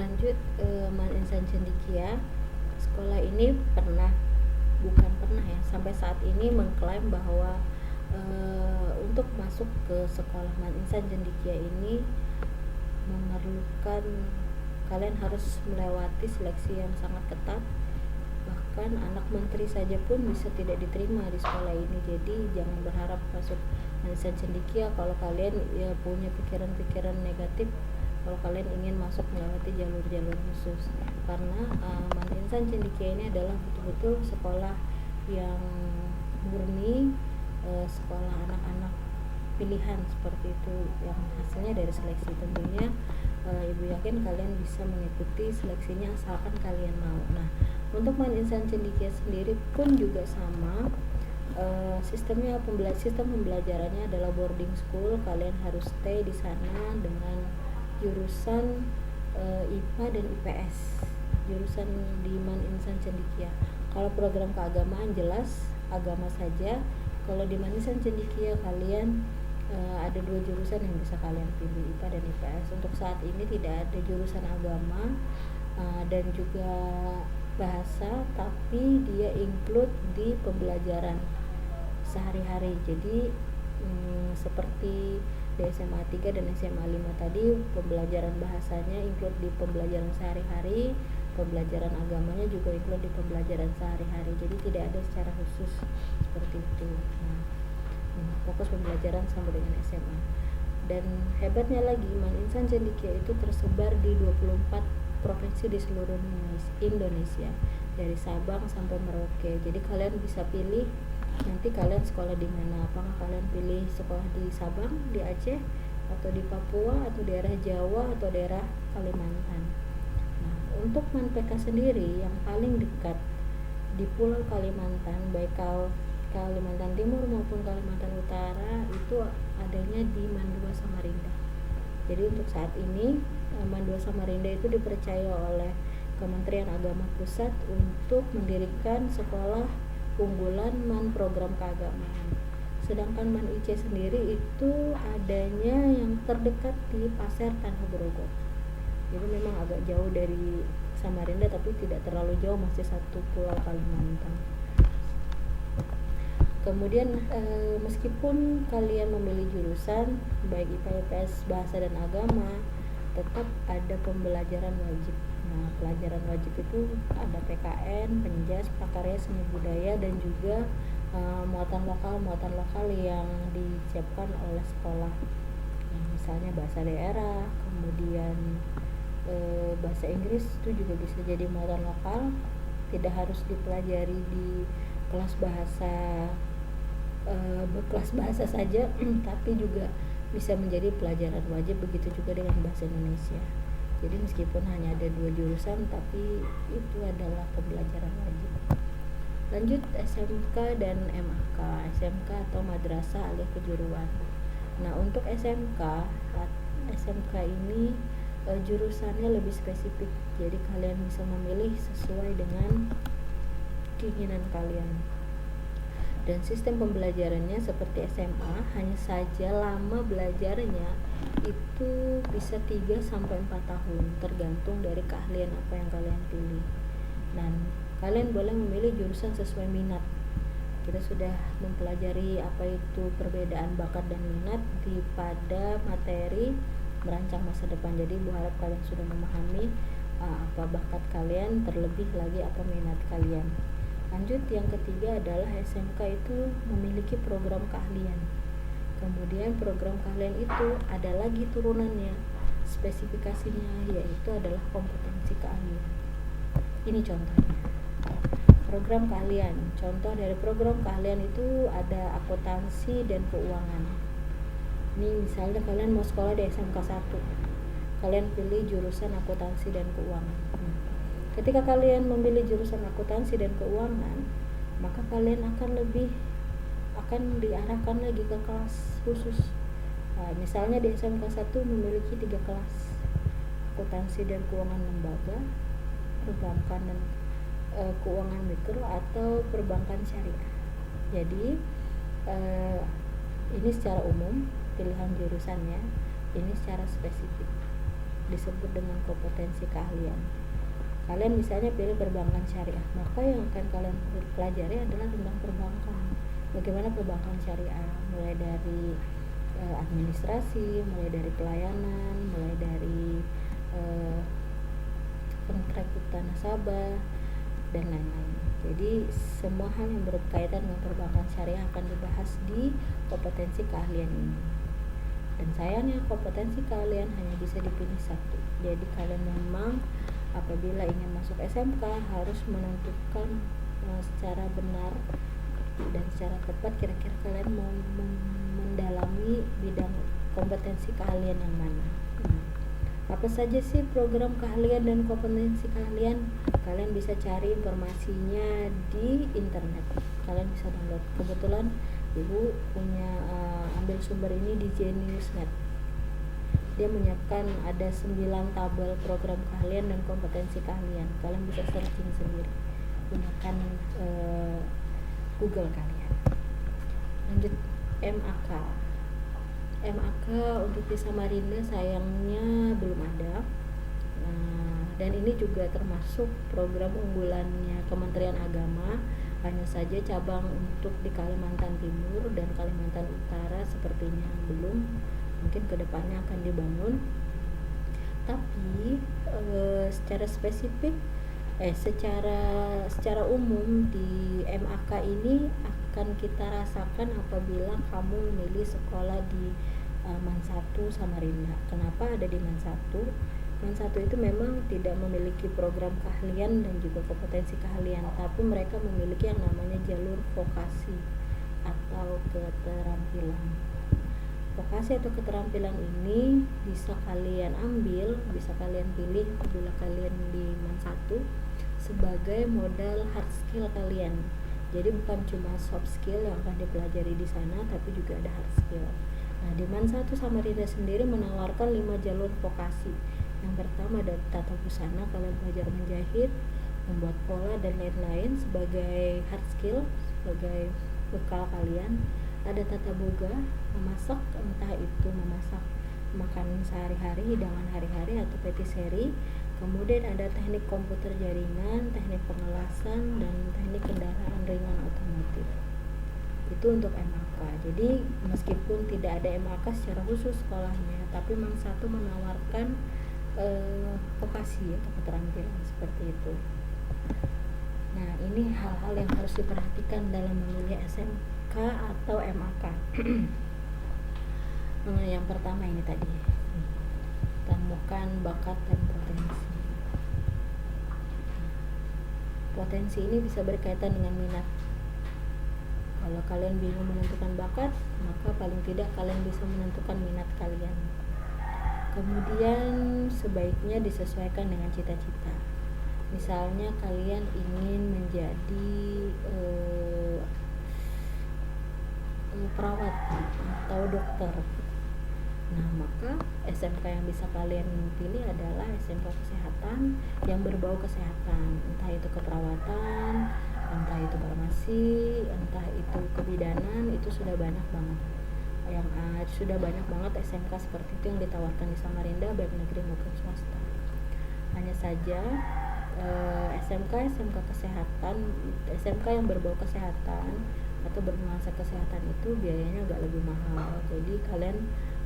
Lanjut, Man Insan Cendekia, sekolah ini sampai saat ini mengklaim bahwa untuk masuk ke sekolah Man Insan Cendekia ini memerlukan kalian harus melewati seleksi yang sangat ketat. Bahkan anak menteri saja pun bisa tidak diterima di sekolah ini. Jadi jangan berharap masuk Man Insan Cendekia kalau kalian punya pikiran-pikiran negatif, kalau kalian ingin masuk melewati jalur-jalur khusus. Karena Man Insan Cendekia ini adalah betul-betul sekolah yang murni, sekolah anak-anak pilihan seperti itu, yang hasilnya dari seleksi. Tentunya ibu yakin kalian bisa mengikuti seleksinya asalkan kalian mau. Nah, untuk Man Insan Cendekia sendiri pun juga sama. Sistem pembelajarannya adalah boarding school. Kalian harus stay di sana dengan jurusan IPA dan IPS, jurusan di Man Insan Cendekia. Kalau program keagamaan jelas agama saja. Kalau di Man Insan Cendekia kalian ada 2 jurusan yang bisa kalian pilih, IPA dan IPS. Untuk saat ini tidak ada jurusan agama dan juga bahasa, tapi dia include di pembelajaran sehari-hari. Jadi seperti di SMA 3 dan SMA 5 tadi, pembelajaran bahasanya include di pembelajaran sehari-hari, pembelajaran agamanya juga include di pembelajaran sehari-hari. Jadi tidak ada secara khusus seperti itu. Nah, fokus pembelajaran sampai dengan SMA. Dan hebatnya lagi, Man Insan Cendekia itu tersebar di 24 provinsi di seluruh Indonesia, dari Sabang sampai Merauke. Jadi kalian bisa pilih nanti kalian sekolah di mana. Apakah kalian pilih sekolah di Sabang, di Aceh, atau di Papua, atau daerah Jawa, atau daerah Kalimantan. Nah, untuk ManPK sendiri yang paling dekat di Pulau Kalimantan, baik Kalimantan Timur maupun Kalimantan Utara, itu adanya di Mandua Samarinda. Jadi untuk saat ini Mandua Samarinda itu dipercaya oleh Kementerian Agama Pusat untuk mendirikan sekolah unggulan Man program keagamaan. Sedangkan Man IC sendiri itu adanya yang terdekat di Pasir Tanah Grogol. Jadi memang agak jauh dari Samarinda, tapi tidak terlalu jauh, masih satu pulau Kalimantan. Kemudian meskipun kalian memilih jurusan baik IPA, IPS, bahasa dan agama, tetap ada pembelajaran wajib. Nah, pelajaran wajib itu ada PKN, penjas, prakarya, seni budaya, dan juga muatan lokal yang disiapkan oleh sekolah. Nah, misalnya bahasa daerah, kemudian bahasa Inggris itu juga bisa jadi muatan lokal, tidak harus dipelajari di kelas bahasa saja, tapi juga bisa menjadi pelajaran wajib. Begitu juga dengan bahasa Indonesia. Jadi meskipun hanya ada 2 jurusan, tapi itu adalah pembelajaran wajib. Lanjut, SMK dan MAK. SMK atau Madrasah Aliyah Kejuruan. Nah, untuk SMK ini jurusannya lebih spesifik. Jadi kalian bisa memilih sesuai dengan keinginan kalian. Dan sistem pembelajarannya seperti SMA, hanya saja lama belajarnya itu bisa 3 sampai 4 tahun, tergantung dari keahlian apa yang kalian pilih. Dan kalian boleh memilih jurusan sesuai minat. Kita sudah mempelajari apa itu perbedaan bakat dan minat pada materi merancang masa depan. Jadi ibu harap kalian sudah memahami apa bakat kalian, terlebih lagi apa minat kalian. Lanjut, yang ketiga adalah SMK itu memiliki program keahlian. Kemudian program keahlian itu ada lagi turunannya, spesifikasinya, yaitu adalah kompetensi keahlian. Ini contohnya program keahlian. Contoh dari program keahlian itu ada akuntansi dan keuangan. Ini misalnya kalian mau sekolah di SMK 1, kalian pilih jurusan akuntansi dan keuangan. Ketika kalian memilih jurusan akuntansi dan keuangan, maka kalian akan diarahkan lagi ke kelas khusus. Nah, misalnya di SMK 1 memiliki 3 kelas, akuntansi dan keuangan lembaga, perbankan dan keuangan mikro, atau perbankan syariah. Jadi ini secara umum pilihan jurusannya, ini secara spesifik. disebut dengan kompetensi keahlian. Kalian misalnya pilih perbankan syariah, maka yang akan kalian pelajari adalah tentang perbankan. Bagaimana perbankan syariah, mulai dari administrasi, mulai dari pelayanan, mulai dari pengrekrutan nasabah dan lain-lain. Jadi semua hal yang berkaitan dengan perbankan syariah akan dibahas di kompetensi keahlian ini. Dan sayangnya kompetensi keahlian hanya bisa dipilih satu. Jadi kalian memang apabila ingin masuk SMK harus menentukan secara benar dan secara tepat kira-kira kalian mau mendalami bidang kompetensi keahlian yang mana. Apa saja sih program keahlian dan kompetensi keahlian? Kalian bisa cari informasinya di internet. Kalian bisa download. Kebetulan Ibu punya ambil sumber ini di Genius.net. Dia menyiapkan ada 9 tabel program keahlian dan kompetensi keahlian. Kalian bisa searching sendiri gunakan Google kalian. Lanjut, MAK untuk di Samarinda sayangnya belum ada. Dan ini juga termasuk program unggulannya Kementerian Agama. Hanya saja cabang untuk di Kalimantan Timur dan Kalimantan Utara sepertinya belum. Mungkin kedepannya akan dibangun. Tapi secara spesifik secara umum di MAK ini akan kita rasakan apabila kamu memilih sekolah di MAN 1 Samarinda. Kenapa ada di MAN 1? MAN 1 itu memang tidak memiliki program keahlian dan juga kompetensi keahlian, tapi mereka memiliki yang namanya jalur vokasi atau keterampilan. Vokasi atau keterampilan ini bisa kalian ambil, bisa kalian pilih apabila kalian di MAN 1 sebagai modal hard skill kalian. Jadi bukan cuma soft skill yang akan dipelajari di sana, tapi juga ada hard skill. Nah, di MAN 1 Samarinda sendiri menawarkan 5 jalur vokasi. Yang pertama ada tata busana, kalian belajar menjahit, membuat pola dan lain-lain sebagai hard skill, sebagai bekal kalian. Ada tata boga, memasak, entah itu memasak makanan sehari-hari, hidangan hari-hari atau patisserie. Kemudian ada teknik komputer jaringan, teknik pengelasan, dan teknik kendaraan ringan otomotif. Itu untuk MAK. Jadi meskipun tidak ada MAK secara khusus sekolahnya, tapi MAN 1 menawarkan vokasi atau keterampilan seperti itu. Nah, ini hal-hal yang harus diperhatikan dalam memilih SMK atau MAK. Yang pertama ini tadi, temukan bakat dan potensi. Potensi ini bisa berkaitan dengan minat. Kalau kalian bingung menentukan bakat, maka paling tidak kalian bisa menentukan minat kalian. Kemudian sebaiknya disesuaikan dengan cita-cita. Misalnya kalian ingin menjadi perawat atau dokter. Nah, maka SMK yang bisa kalian pilih adalah SMK kesehatan yang berbau kesehatan, entah itu keperawatan, entah itu farmasi, entah itu kebidanan. Itu sudah banyak banget SMK seperti itu yang ditawarkan di Samarinda, baik negeri maupun swasta. Hanya saja SMK kesehatan, SMK yang berbau kesehatan atau bernuansa kesehatan itu biayanya agak lebih mahal. Jadi kalian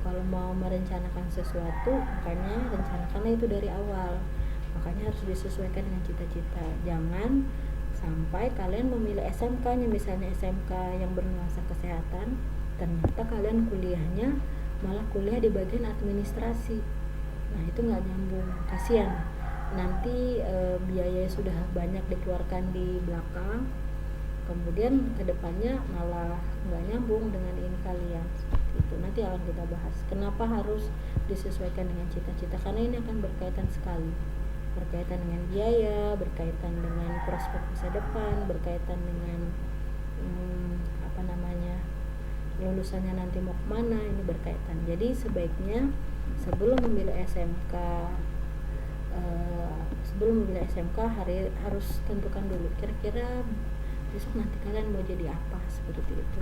kalau mau merencanakan sesuatu, makanya rencanakanlah itu dari awal. Makanya harus disesuaikan dengan cita-cita. Jangan sampai kalian memilih SMK-nya, misalnya SMK yang bernuansa kesehatan, ternyata kalian kuliahnya malah kuliah di bagian administrasi. Nah, itu nggak nyambung, kasihan. Nanti biaya sudah banyak dikeluarkan di belakang, kemudian kedepannya malah nggak nyambung dengan ini kalian. Itu nanti akan kita bahas. Kenapa harus disesuaikan dengan cita-cita? Karena ini akan berkaitan sekali, berkaitan dengan biaya, berkaitan dengan prospek masa depan, berkaitan dengan lulusannya nanti mau kemana, ini berkaitan. Jadi sebaiknya sebelum memilih SMK harus tentukan dulu kira-kira besok nanti kalian mau jadi apa, seperti itu.